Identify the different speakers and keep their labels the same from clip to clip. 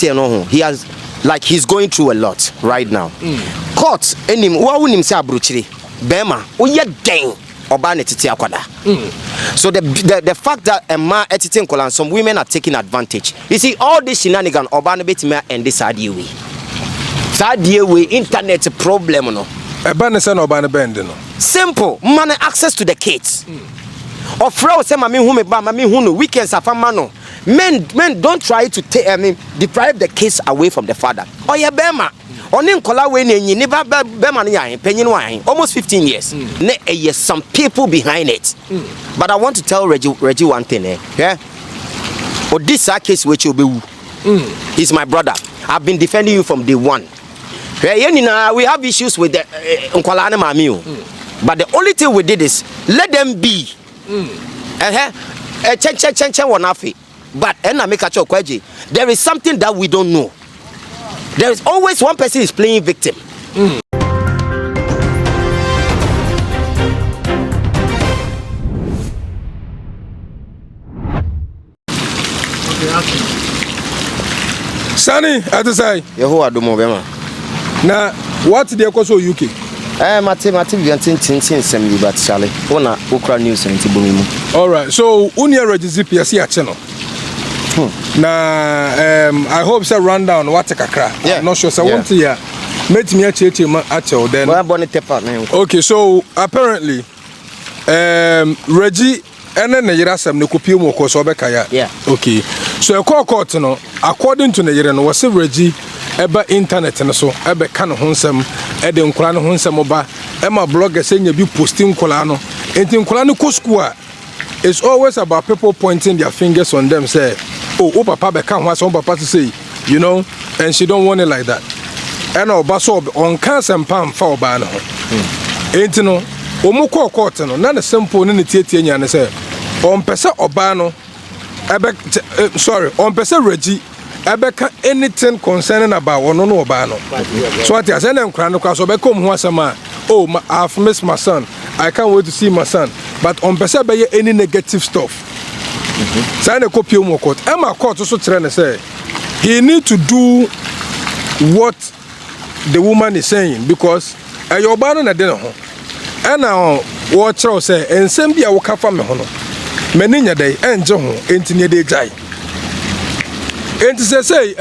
Speaker 1: he has, like, he's going through a lot right now. Court enim wa wonim say abrochire bema oye den oba ne tete akwada. So the fact that a man editing and some women are taking advantage. You see, all this shenanigan oba no betime and this idea we internet problem no.
Speaker 2: Eba ne say no oba ne bend no.
Speaker 1: Simple, man access to the kids. Or fraud say mami hu me ba mami hu no weekends afama no. Men don't try to deprive the kids away from the father. Oh yeah, bema. Oni nkola we ne never bema no yan penyin wan almost 15 years. Yes, some people behind it. But I want to tell Reggie one thing yeah. Or this case which you be he's my brother. I've been defending you from day one. We have issues with the nkola ne mami. But the only thing we did is let them be. But there is something that we don't know. There is always one person is playing victim.
Speaker 2: Sunny, I say.
Speaker 1: Yehovah do more bema.
Speaker 2: Now, what the Koso UK?
Speaker 1: Mate tin sem you but Charlie. Ona okra news and tibumimu.
Speaker 2: All right. So, unia Reggie Zippy see a channel. I hope so rundown what kakra.
Speaker 1: Yeah.
Speaker 2: I'm not sure so want to ya. Met me at then. Okay, so apparently Reggie and then Yerasam no kupio mo ko so bekaya.
Speaker 1: Yeah.
Speaker 2: Okay. So a court no according to Nigeria no was Reggie eba internet no so ebe kan ho nsem e de nkura no ho nsem ba e ma blogger say nya bi posting nkura no enti nkura no ko school a it's always about people pointing their fingers on them say oh papa be kan ho aso papa to say you know and she don't want it like that and oba so on kan sempam fa oba no enti no omu ko court no na the simple ne tietie nya ne say on pese oba no ebe sorry on pese Reggie Ebeka anything concerning about one no oba no. So what I say na nkra no kwa so be come ho asema oh I've missed my son. I can't wait to see my son. But on person be any negative stuff. Say na copy mo court. E ma court so tire na say he need to do what the woman is saying because your oba no na de ho. E na wo kire say ensem bia wo ka fa me ho no. Mani nya dai enje ho enti ne de jai. And to say,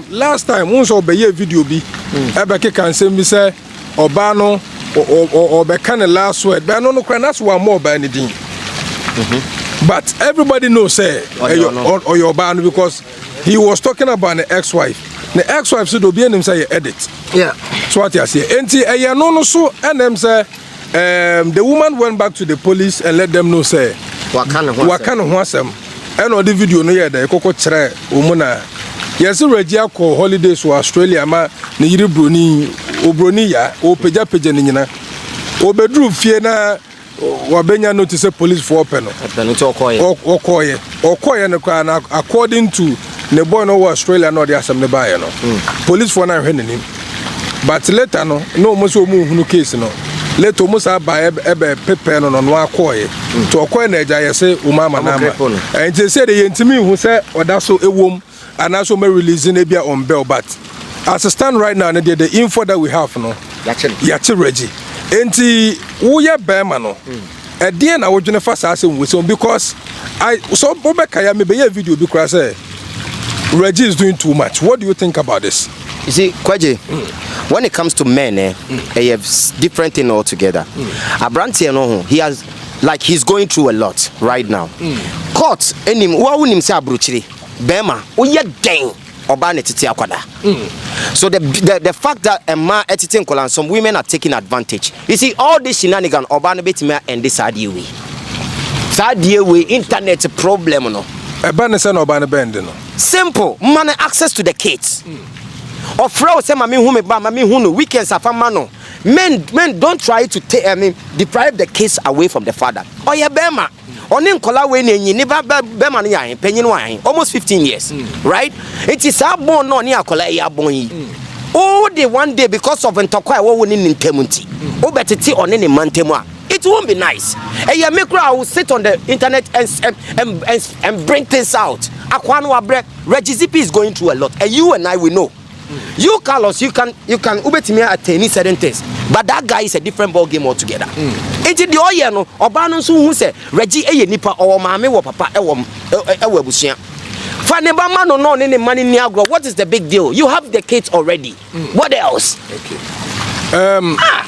Speaker 2: last time, once or be a video be, Ebeke can send me say, Obano or Becana last word, but no, that's one more by anything. But everybody knows, say, or your ban because he was talking about the ex-wife. The ex-wife should be him say edit. Yeah. So what you say, and I no so, and them say, the woman went back to the police and let them know, say, what kind of wasem. And on the video no yeah the koko chere omuna yes Reggie ko holidays to Australia ma ne yiri broni ya o peja ne nyina o bedru fie na wabenya notice police for open no okoye ne kwa na according to ne boy no Australia no dey asem ne bae no police for na hwe nenim but later no mo so mu hunu case no let almost buy ebe pepe no akoye to okoye na eja yese umama na ama and they say the intimi who say oda so ewom and also me releasing ebia on bail but as I stand right now the info that we have no yache Reggie enti wo ye bema no e de na wo dwene fa sa asem we so because I so obeka ya me be ye video bi kra say Reggie is doing too much. What do you think about this?
Speaker 1: You see, Kwaji, when it comes to men, they have different thing altogether. Abranti, he has, like, he's going through a lot right now. Court, enim, wa unim say abrochire bema, oye den oba ne tete akwada. So the fact that a man editing and some women are taking advantage. You see, all this shenanigan oba ne betime and this idea we internet problem no. Simple, man access to the kids. Or fraud say mami hu me ba mami hu no weekends afama no. Men don't try to deprive the kids away from the father. Oh yeah, bema. Oni nkola we ne never bema no yan penyin wan almost 15 years. Right? It is a born no ni akola ya born yi. Oh, the one day because of ntokwa wo woni ntemunti. O betete oni ne mantemu a. It won't be nice. And your micro will sit on the internet and bring things out. Akwano Abre, Reggie Zippy is going through a lot, and you and I will know. You, Carlos, you can ubetime attain certain things, but that guy is a different ball game altogether. It's the oye no Obano who say Reggie nipa or mame or papa ewebusia. Faneba man no any money niagro. What is the big deal? You have the kids already. What else?
Speaker 2: Okay.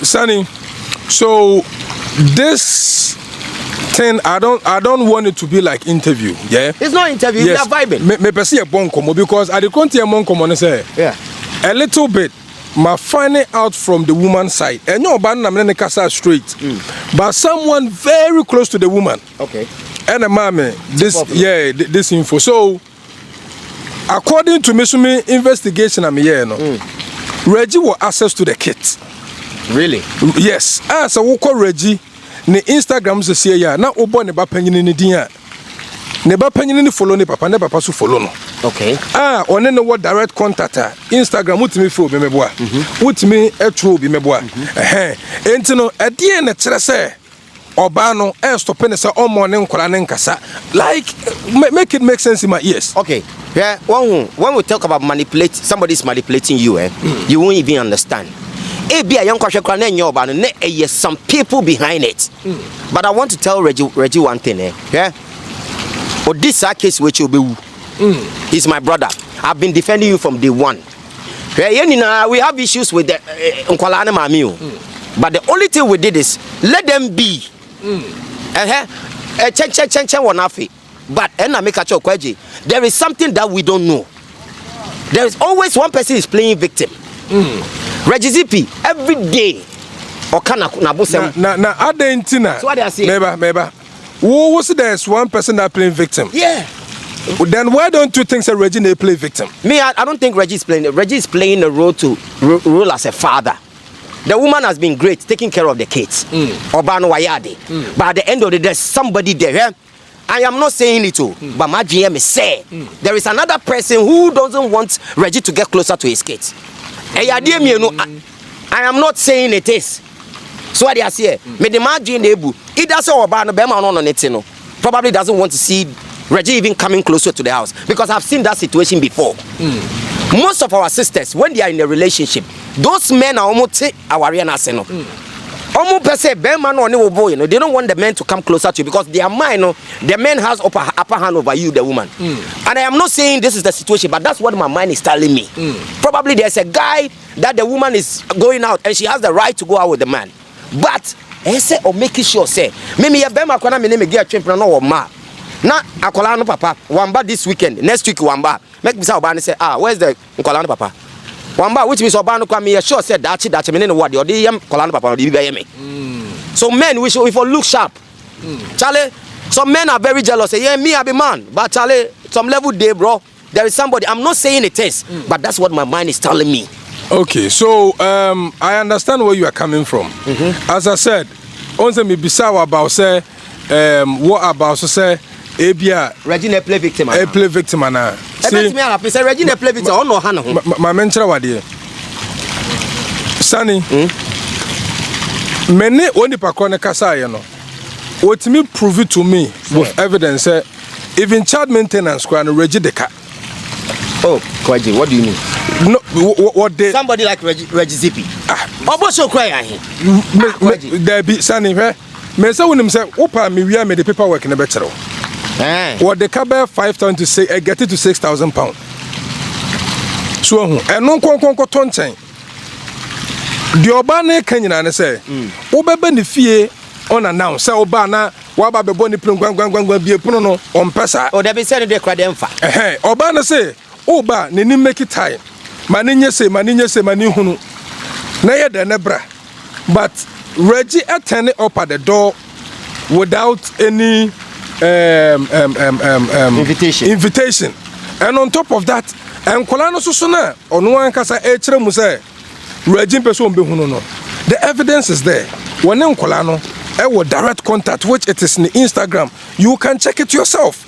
Speaker 2: Sonny, so this thing I don't want it to be like interview. Yeah.
Speaker 1: It's not interview. Yes. We are vibing.
Speaker 2: Me perceive a bon komo because I the conti a mon komo say.
Speaker 1: Yeah.
Speaker 2: A little bit, my finding out from the woman's side. And no ban na kasa straight. But someone very close to the woman.
Speaker 1: Okay.
Speaker 2: And a mommy, this info. So according to me investigation I'm here no. Reggie will access to the kids.
Speaker 1: Really?
Speaker 2: Yes. As a woko Reggie, ne Instagram se see ya na obo ne ba panyin ni din a. Ne ba panyin ni follow ne papa so follow no.
Speaker 1: Okay.
Speaker 2: On no what direct contact Instagram utimi fo be meboa. Utimi etwo bi meboa. Enti no ade na kire se oba no stop ne se omo ne nkora ne nkasa. Like make it make sense in my ears.
Speaker 1: Okay. Yeah, when we talk about manipulate, somebody's manipulating you, you won't even understand. Yes, some people behind it. But I want to tell Reggie one thing. Yeah. Or this case which will be he's my brother. I've been defending you from day one. Yeah, we have issues with the Nkwalane Mamiu. But the only thing we did is let them be. But there is something that we don't know. There is always one person is playing victim. Reggie Zippy every day. So what do I say?
Speaker 2: Meba. Who was there's one person that playing victim?
Speaker 1: Yeah.
Speaker 2: Then why don't you think that Reggie they play victim?
Speaker 1: Me, I don't think Reggie is playing. Reggie is playing the role to role as a father. The woman has been great, taking care of the kids. Obano Wayade. But at the end of the day, somebody there. Yeah? I am not saying it all, but my GM is saying there is another person who doesn't want Reggie to get closer to his kids. I am not saying it is. So what I say, me the margin ebu. It doesn't about no bema on it, no. Probably doesn't want to see Reggie even coming closer to the house because I've seen that situation before. Most of our sisters, when they are in a relationship, those men are almost our real no. Almost per se, bema no boy, they don't want the men to come closer to you because their mind, the man has upper hand over you, the woman. And I am not saying this is the situation, but that's what my mind is telling me. Probably there's a guy that the woman is going out and she has the right to go out with the man. But I say or making sure say me bema kwana me name get champion no ma na akola no papa wamba this weekend next week wamba make me say oba say where's the akola no papa wamba which means oba no kwa me sure say that me no what the yam akola no papa dey be me. So men we for look sharp. Charlie, some men are very jealous say yeah me I be man but Charlie some level day bro there is somebody I'm not saying it is but that's what my mind is telling me.
Speaker 2: Okay, so I understand where you are coming from. As I said, once me bisawa about say what about so say ebia
Speaker 1: Reggie play victim.
Speaker 2: Play victim na.
Speaker 1: See me happy say Reggie play victim on no hana ho.
Speaker 2: Ma menchira wade. Sani. Many oni pakone kasa ye no. Otimi prove it to me with evidence say even child maintenance kwa no Reggie deka.
Speaker 1: Oh, Kwaji, what do you mean?
Speaker 2: No, what they
Speaker 1: somebody like Reggie Zippy. Obo so cry ahin.
Speaker 2: There be Sani he. Me say when him say opa me wia me the paperwork na be kire. What the cover 5,000 to say get it to 6,000 pounds. So eno nkonkonko tonchen. The oba na kanyina na say wo bebe ne fie on announce say oba na wa ba be boni plangwangwangwa bie puno no on pesa.
Speaker 1: Oh, there be said they cry them fa.
Speaker 2: Oba na say oba ne ni make it time. Maninye se mani hunu. Na ye de nebra. But Reggie attended up at the door without any invitation. And on top of that, and Kolano Susuna on one kasa echere mu say Reggie person be hunu no. The evidence is there. When in Kolano direct contact which it is in the Instagram, you can check it yourself.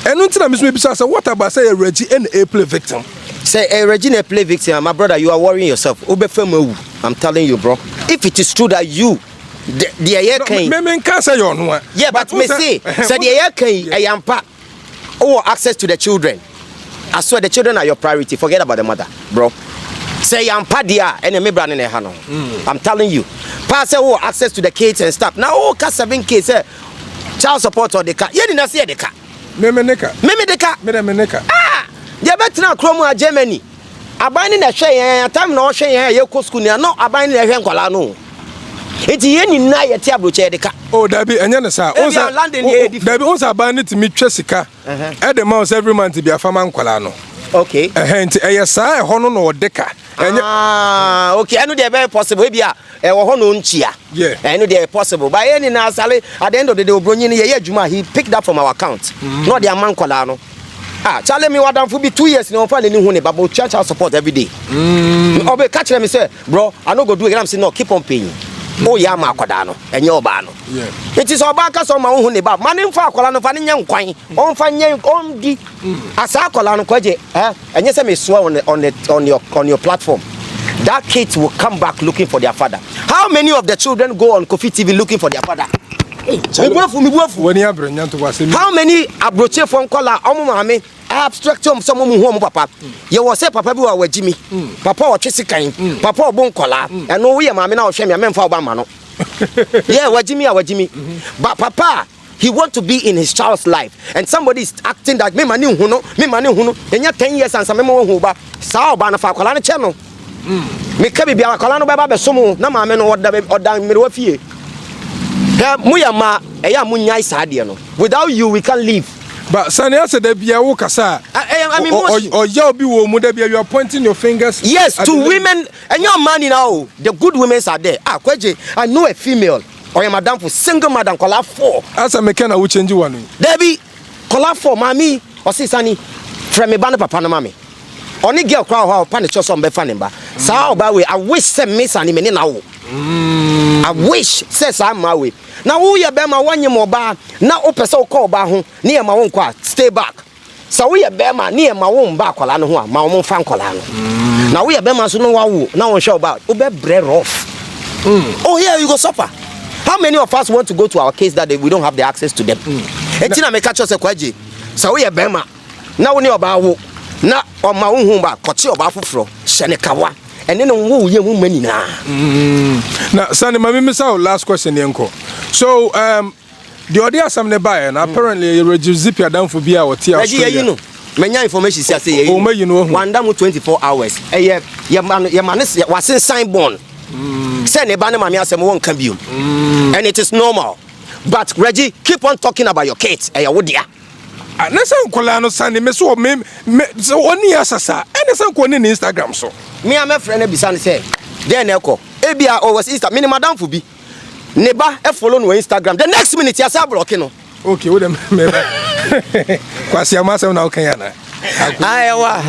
Speaker 2: And until me be say what about say Reggie and a play victim?
Speaker 1: Say Regina play victim, my brother, you are worrying yourself. I'm telling you, bro. If it is true that you the year came.
Speaker 2: Me can't say you no.
Speaker 1: Yeah, but me say the year came I am pa. Oh, access to the children. I swear the children are your priority. Forget about the mother, bro. Say I'm padia and me brand in a hano. I'm telling you. Pass oh access to the kids and stuff. Now oh 7 kids child support or the car. You didn't see the car.
Speaker 2: Me the car.
Speaker 1: Ah, you better not Chrome Germany. Abiding a share time no share your school no abiding a henkola no. It's any night at Tiabuche the car.
Speaker 2: Oh, there be any sir. Also, there be also abandoned to meet Jessica at the mouse every month to be a farmer colano.
Speaker 1: Okay.
Speaker 2: A hint, a yes, I honor or deca.
Speaker 1: Ah, okay. I know they're very possible. Maybe a honor chia.
Speaker 2: Yeah,
Speaker 1: I know they're possible. By any nasally, at the end of the day, Juma, he picked up from our account. Not the man colano. Ah, tell me what I'm for be 2 years no find any honey, but church house support every day. Obe catch them say, bro, I no go do it. I'm saying no, keep on paying. Oh yeah, Makodano, and your bano. Yeah. It is our backers on my own about money for Colano Fanny young coin, on Fanny on D. As a Colano Koje, and yes, I may swear on your platform. That kids will come back looking for their father. How many of the children go on Kofi TV looking for their father? How many abroche from color omumame abstract someone who papa you was say papa bi wa Jimmy papa o twesikan papa obon kola and no we mama na o hwe me memfa obama no yeah wa Jimmy but papa he want to be in his child's life and somebody is acting that me mani hu no enya 10 years and some me hu ba sa oba na fa kola na che no me ka bibia kola no ba be somo na mama no odan me wa fie without you we can't live.
Speaker 2: But Sanya said there be a wokasa. I mean, or you'll be you are pointing your fingers.
Speaker 1: Yes, to women and your money now. The good women are there. Ah, Kweje, I know a female or a madam for single madam call 4.
Speaker 2: As a mechanic, will change one.
Speaker 1: There be call 4, mommy or see Sunny from a banner papa mommy. Only girl crowd how punish us on Befanimba. So by way, I wish some miss and now. I wish says I'm my way. Now we are Bema 1 year more bar. Now open so call bar near my own quad. Stay back. So we are Bema near my own bar colano, my own fan colano. Now we are Bema so no one now on show about Ube bread off. Oh yeah, you go suffer. How many of us want to go to our case that we don't have the access to them? Etina me catch us a kwaji. So we are Bema. Now we know about na on my own home back, Kochi or Bafufro, Shenekawa. And then who you money now?
Speaker 2: Now, Sandy, my last question, Yanko. So, the audience some buy and apparently Reggie Zippy down for beer or tea.
Speaker 1: Reggie, you know, many information says, you know, 1 day 24 hours. Your man was in sign born. Send a banner, mammy, some won't come you. And it is normal. But Reggie, keep on talking about your kids. And your dear.
Speaker 2: Nasa Colano Sandy, me so 1 year, sasa. And some on Instagram so.
Speaker 1: Me and my friend Bisan say, then Echo, Abia or was Insta, mini madam for be. Neba, follow no Instagram. The next minute, you are blocking.
Speaker 2: Okay, with them. Kwasi Amasa now Kayana.
Speaker 1: Iowa.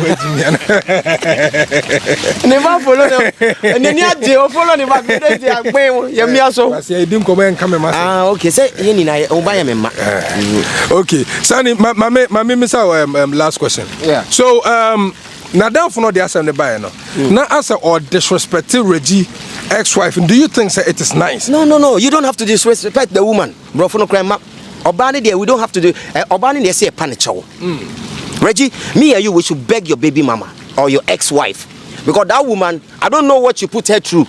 Speaker 1: Never follow them. And then you follow the back. I
Speaker 2: didn't come and come.
Speaker 1: Ah, okay. Say,
Speaker 2: okay. Sunny, my last question.
Speaker 1: Yeah.
Speaker 2: So, now down for no the answer the buyer no. Now answer or disrespecting Reggie ex-wife. Do you think that it is nice?
Speaker 1: No. You don't have to disrespect the woman. Bro, for no crime. Obani there, we don't have to do. Obani there say a panicho. Reggie, me and you, we should beg your baby mama or your ex-wife, because that woman, I don't know what you put her through.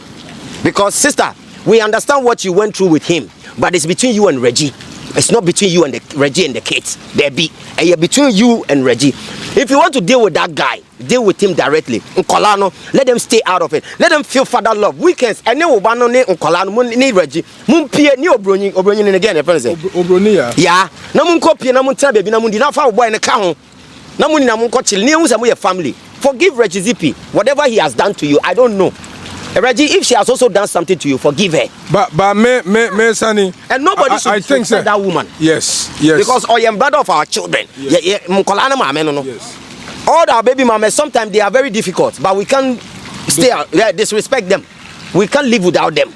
Speaker 1: Because sister, we understand what you went through with him, but it's between you and Reggie. It's not between you and Reggie and the kids. There be, and you're between you and Reggie. If you want to deal with that guy, deal with him directly. Nkolano, let them stay out of it. Let them feel father love. Weekends, and then Obano ne Nkolano ne Reggie. Mumpie ni Obroni again.
Speaker 2: Obroni ya.
Speaker 1: Yeah. Na munkopie na muntra baby na mundi na fa boy ne ka ho. Na muni na munko chill. Ni unsa mo your family. Forgive Reggie Zippy. Whatever he has done to you, I don't know. Reggie, if she has also done something to you, forgive her.
Speaker 2: But me, Sonny.
Speaker 1: And nobody should respect that woman.
Speaker 2: Yes.
Speaker 1: Because I am brother of our children. Yes. All our baby mamas, sometimes they are very difficult, but we can't disrespect them. We can't live without them.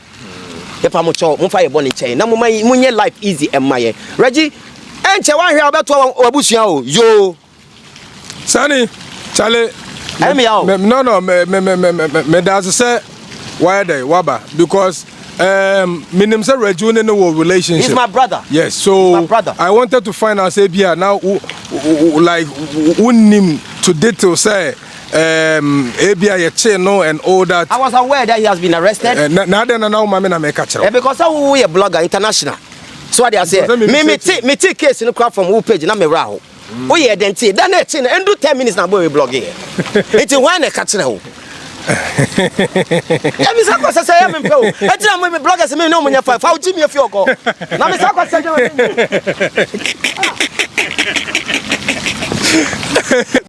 Speaker 1: If I'm born in China, life easy and my Reggie, and Chawan about yo.
Speaker 2: Sonny, Charlie. No, me does say. Why they waba? Because minim say Reggie no relationship.
Speaker 1: He's my brother.
Speaker 2: Yes, so
Speaker 1: my brother.
Speaker 2: I wanted to find out say now like unim to detail say ABI no and all that.
Speaker 1: I was aware that he has been arrested.
Speaker 2: Now mama make a
Speaker 1: because I we a blogger international. So what they say, me take case in the crowd from who page na me raho. Oh yeah, then see, then and do 10 minutes na boy blogging. It's one a catch now. Yeah, Miss Aqua say I'm in pro. I tell me bloggers me no money for how Jimmy if you go. Now Miss Aqua say